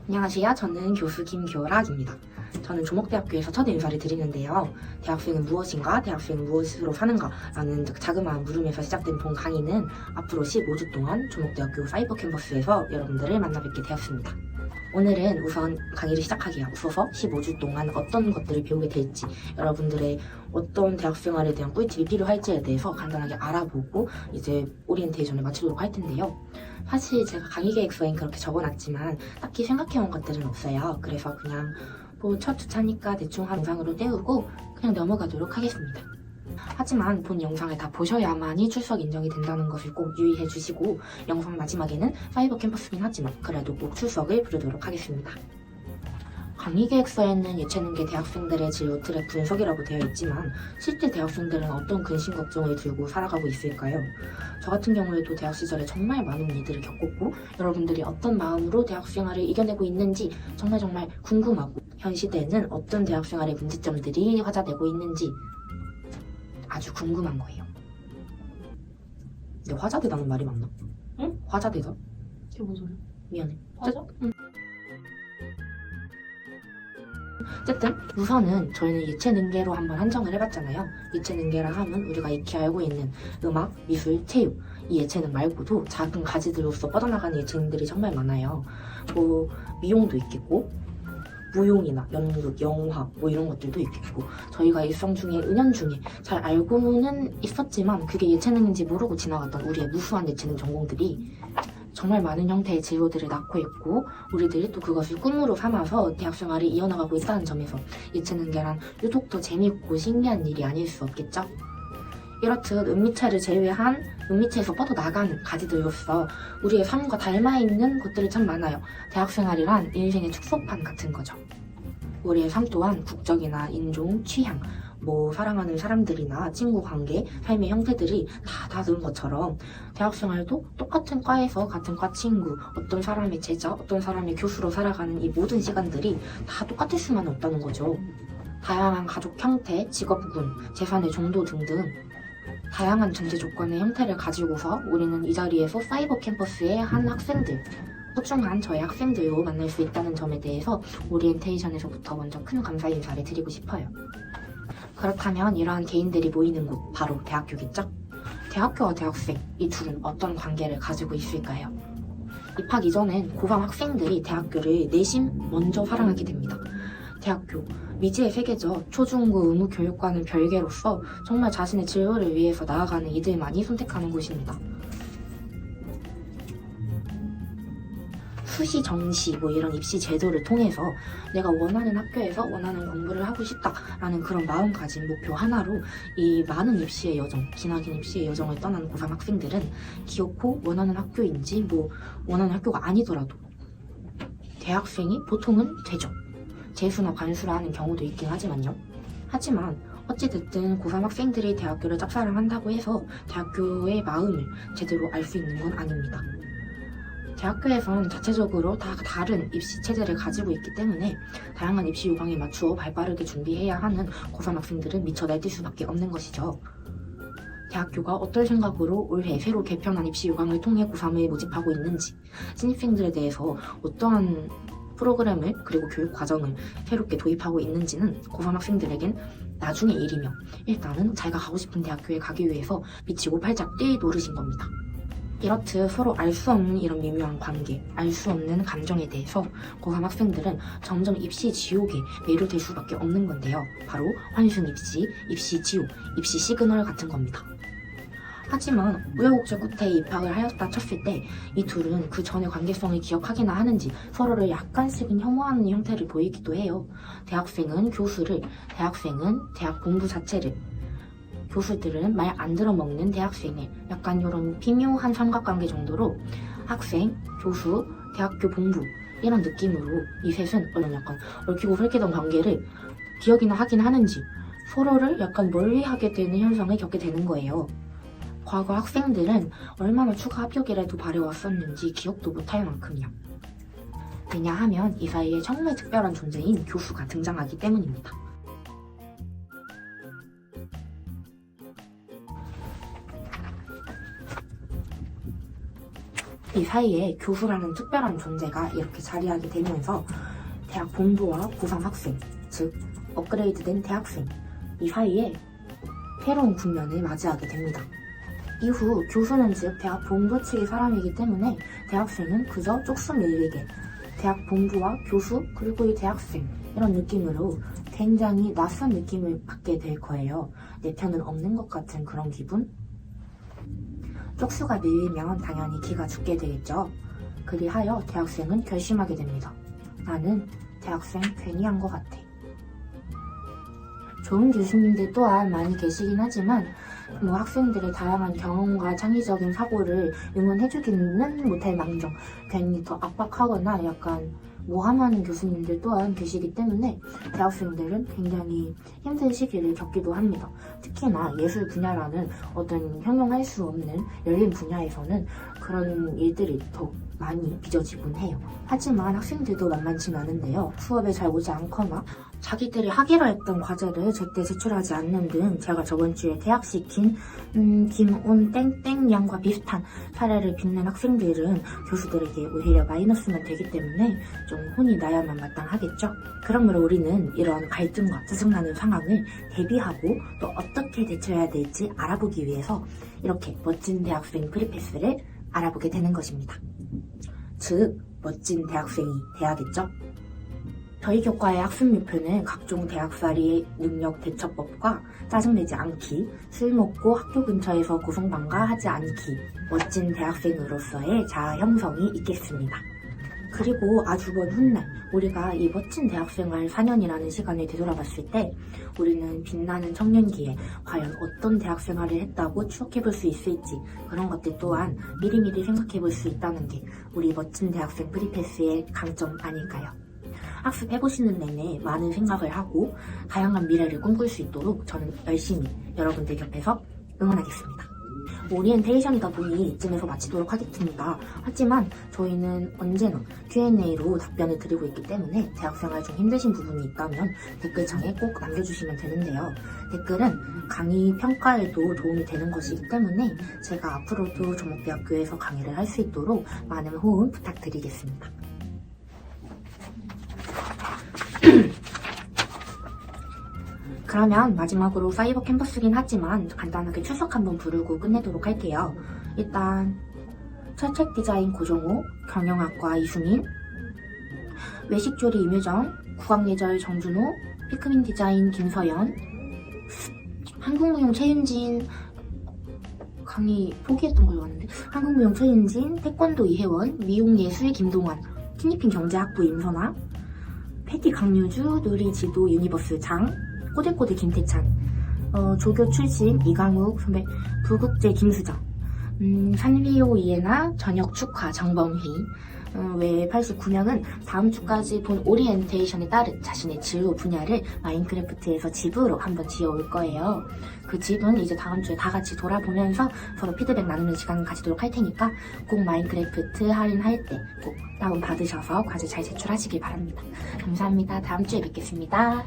안녕하세요. 저는 교수 김교락입니다. 저는 조목대학교에서 첫 인사를 드리는데요. 대학생은 무엇인가? 대학생은 무엇으로 사는가? 라는 자그마한 물음에서 시작된 본 강의는 앞으로 15주 동안 조목대학교 사이버 캠퍼스에서 여러분들을 만나 뵙게 되었습니다. 오늘은 우선 강의를 시작하기에 앞서서 15주 동안 어떤 것들을 배우게 될지, 여러분들의 어떤 대학생활에 대한 꿀팁이 필요할지에 대해서 간단하게 알아보고 이제 오리엔테이션을 마치도록 할 텐데요. 사실 제가 강의 계획서엔 그렇게 적어놨지만 딱히 생각해온 것들은 없어요. 그래서 그냥 뭐 첫 주차니까 대충 한 영상으로 때우고 그냥 넘어가도록 하겠습니다. 하지만 본 영상을 다 보셔야만이 출석 인정이 된다는 것을 꼭 유의해 주시고, 영상 마지막에는 사이버 캠퍼스긴 하지만 그래도 꼭 출석을 부르도록 하겠습니다. 강의 계획서에는 예체능계 대학생들의 진로 트랙 분석이라고 되어 있지만 실제 대학생들은 어떤 근심 걱정을 들고 살아가고 있을까요? 저 같은 경우에도 대학 시절에 정말 많은 일들을 겪었고, 여러분들이 어떤 마음으로 대학생활을 이겨내고 있는지 정말 궁금하고, 현 시대에는 어떤 대학생활의 문제점들이 화자되고 있는지 아주 궁금한 거예요. 근데 화자되다는 말이 맞나? 응? 화자되다? 그게 뭔 소리야? 미안해. 화자? 어쨌든 우선은 저희는 예체능계로 한번 한정을 해봤잖아요. 예체능계라 하면 우리가 익히 알고 있는 음악, 미술, 체육, 이 예체능 말고도 작은 가지들로서 뻗어나가는 예체능들이 정말 많아요. 뭐 미용도 있겠고, 무용이나 연극, 영화 뭐 이런 것들도 있겠고, 저희가 일상 중에 은연중에 잘 알고는 있었지만 그게 예체능인지 모르고 지나갔던 우리의 무수한 예체능 전공들이 정말 많은 형태의 진로들을 낳고 있고, 우리들이 또 그것을 꿈으로 삼아서 대학생활을 이어나가고 있다는 점에서 예체능계란 유독 더 재미있고 신기한 일이 아닐 수 없겠죠? 이렇듯 은미체를 제외한 은미체에서 뻗어나가는 가지들로서 우리의 삶과 닮아있는 것들이 참 많아요. 대학생활이란 인생의 축소판 같은 거죠. 우리의 삶 또한 국적이나 인종, 취향, 뭐 사랑하는 사람들이나 친구 관계, 삶의 형태들이 다 다른 것처럼 대학생활도 똑같은 과에서 같은 과 친구, 어떤 사람의 제자, 어떤 사람의 교수로 살아가는 이 모든 시간들이 다 똑같을 수만 없다는 거죠. 다양한 가족 형태, 직업군, 재산의 정도 등등 다양한 전제 조건의 형태를 가지고서 우리는 이 자리에서 사이버 캠퍼스의 한 학생들, 소중한 저의 학생들로 만날 수 있다는 점에 대해서 오리엔테이션에서부터 먼저 큰 감사 인사를 드리고 싶어요. 그렇다면 이러한 개인들이 모이는 곳, 바로 대학교겠죠? 대학교와 대학생, 이 둘은 어떤 관계를 가지고 있을까요? 입학 이전엔 고3 학생들이 대학교를 내심 먼저 사랑하게 됩니다. 대학교, 미지의 세계죠. 초중고 의무 교육과는 별개로서 정말 자신의 진로를 위해서 나아가는 이들만이 선택하는 곳입니다. 수시, 정시 뭐 이런 입시 제도를 통해서 내가 원하는 학교에서 원하는 공부를 하고 싶다라는 그런 마음가짐, 목표 하나로 이 많은 입시의 여정, 기나긴 입시의 여정을 떠난 고3 학생들은 기어코 원하는 학교인지 뭐 원하는 학교가 아니더라도 대학생이 보통은 되죠. 재수나 관수를 하는 경우도 있긴 하지만요. 하지만 어찌됐든 고3 학생들이 대학교를 짝사랑한다고 해서 대학교의 마음을 제대로 알 수 있는 건 아닙니다. 대학교에서는 자체적으로 다 다른 입시 체제를 가지고 있기 때문에 다양한 입시 요강에 맞추어 발빠르게 준비해야 하는 고3 학생들은 미쳐 날뛸 수밖에 없는 것이죠. 대학교가 어떤 생각으로 올해 새로 개편한 입시 요강을 통해 고3을 모집하고 있는지, 신입생들에 대해서 어떠한 프로그램을 그리고 교육 과정을 새롭게 도입하고 있는지는 고3 학생들에겐 나중의 일이며, 일단은 자기가 가고 싶은 대학교에 가기 위해서 미치고 팔짝 뛸 노릇인 겁니다. 이렇듯 서로 알 수 없는 이런 미묘한 관계, 알 수 없는 감정에 대해서 고3 학생들은 점점 입시 지옥에 매료될 수밖에 없는 건데요. 바로 환승 입시, 입시 지옥, 입시 시그널 같은 겁니다. 하지만 우여곡절 끝에 입학을 하였다 쳤을 때 이 둘은 그 전의 관계성을 기억하기나 하는지 서로를 약간씩은 혐오하는 형태를 보이기도 해요. 대학생은 교수를, 대학생은 대학 공부 자체를, 교수들은 말 안 들어먹는 대학생을, 약간 이런 비묘한 삼각관계 정도로 학생, 교수, 대학교 본부 이런 느낌으로 이 셋은 약간 얽히고 설키던 관계를 기억이나 하긴 하는지 서로를 약간 멀리하게 되는 현상을 겪게 되는 거예요. 과거 학생들은 얼마나 추가 합격이라도 바래왔었는지 기억도 못할 만큼이요. 왜냐하면 이 사이에 정말 특별한 존재인 교수가 등장하기 때문입니다. 이 사이에 교수라는 특별한 존재가 이렇게 자리하게 되면서 대학 본부와 고3 학생, 즉 업그레이드된 대학생, 이 사이에 새로운 국면을 맞이하게 됩니다. 이후 교수는 즉 대학 본부 측의 사람이기 때문에 대학생은 그저 쪽수 밀리게 대학 본부와 교수 그리고 이 대학생 이런 느낌으로 굉장히 낯선 느낌을 받게 될 거예요. 내 편은 없는 것 같은 그런 기분? 쪽수가 밀리면 당연히 기가 죽게 되겠죠. 그리하여 대학생은 결심하게 됩니다. 나는 대학생 괜히 한 것 같아. 좋은 교수님들 또한 많이 계시긴 하지만 학생들의 다양한 경험과 창의적인 사고를 응원해주기는 못할 망정 괜히 더 압박하거나 약간 모함하는 교수님들 또한 계시기 때문에 대학생들은 굉장히 힘든 시기를 겪기도 합니다. 특히나 예술 분야라는 어떤 형용할 수 없는 열린 분야에서는 그런 일들이 더 많이 빚어지곤 해요. 하지만 학생들도 만만치는 않은데요. 수업에 잘 오지 않거나 자기들이 하기로 했던 과제를 제때 제출하지 않는 등 제가 저번 주에 퇴학시킨 김온 땡땡 양과 비슷한 사례를 빚는 학생들은 교수들에게 오히려 마이너스만 되기 때문에 좀 혼이 나야만 마땅하겠죠. 그러므로 우리는 이런 갈등과 짜증나는 상황을 대비하고 또 어떻게 대처해야 될지 알아보기 위해서 이렇게 멋진 대학생 프리패스를 알아보게 되는 것입니다. 즉, 멋진 대학생이 돼야겠죠? 저희 교과의 학습 목표는 각종 대학살이 능력 대처법과 짜증내지 않기, 술 먹고 학교 근처에서 고성방가하지 않기, 멋진 대학생으로서의 자아 형성이 있겠습니다. 그리고 아주 먼 훗날 우리가 이 멋진 대학생활 4년이라는 시간을 되돌아봤을 때 우리는 빛나는 청년기에 과연 어떤 대학생활을 했다고 추억해볼 수 있을지 그런 것들 또한 미리미리 생각해볼 수 있다는 게 우리 멋진 대학생 프리패스의 강점 아닐까요? 학습해보시는 내내 많은 생각을 하고 다양한 미래를 꿈꿀 수 있도록 저는 열심히 여러분들 곁에서 응원하겠습니다. 오리엔테이션이다 보니 이쯤에서 마치도록 하겠습니다. 하지만 저희는 언제나 Q&A로 답변을 드리고 있기 때문에 대학생활 중 힘드신 부분이 있다면 댓글창에 꼭 남겨주시면 되는데요. 댓글은 강의 평가에도 도움이 되는 것이기 때문에 제가 앞으로도 조목대학교에서 강의를 할 수 있도록 많은 호응 부탁드리겠습니다. 그러면 마지막으로 사이버 캠퍼스긴 하지만 간단하게 출석 한번 부르고 끝내도록 할게요. 일단 철책 디자인 고정호, 경영학과 이수민, 외식조리 임유정, 국악예절 정준호, 피크민 디자인 김서연, 한국무용 최윤진, 강의 포기했던 걸로 아는데 한국무용 최윤진, 태권도 이혜원, 미용예술 김동완, 티니핑 경제학부 임선아, 패티 강유주, 누리지도 유니버스 장, 꼬들꼬들 김태찬, 조교 출신 이강욱 선배, 부국제 김수정, 산리오 이에나, 저녁 축하 정범휘, 외 89명은 다음 주까지 본 오리엔테이션에 따른 자신의 진로 분야를 마인크래프트에서 집으로 한번 지어올 거예요. 그 집은 이제 다음 주에 다 같이 돌아보면서 서로 피드백 나누는 시간 가지도록 할 테니까 꼭 마인크래프트 할인할 때 꼭 다운받으셔서 과제 잘 제출하시길 바랍니다. 감사합니다. 다음 주에 뵙겠습니다.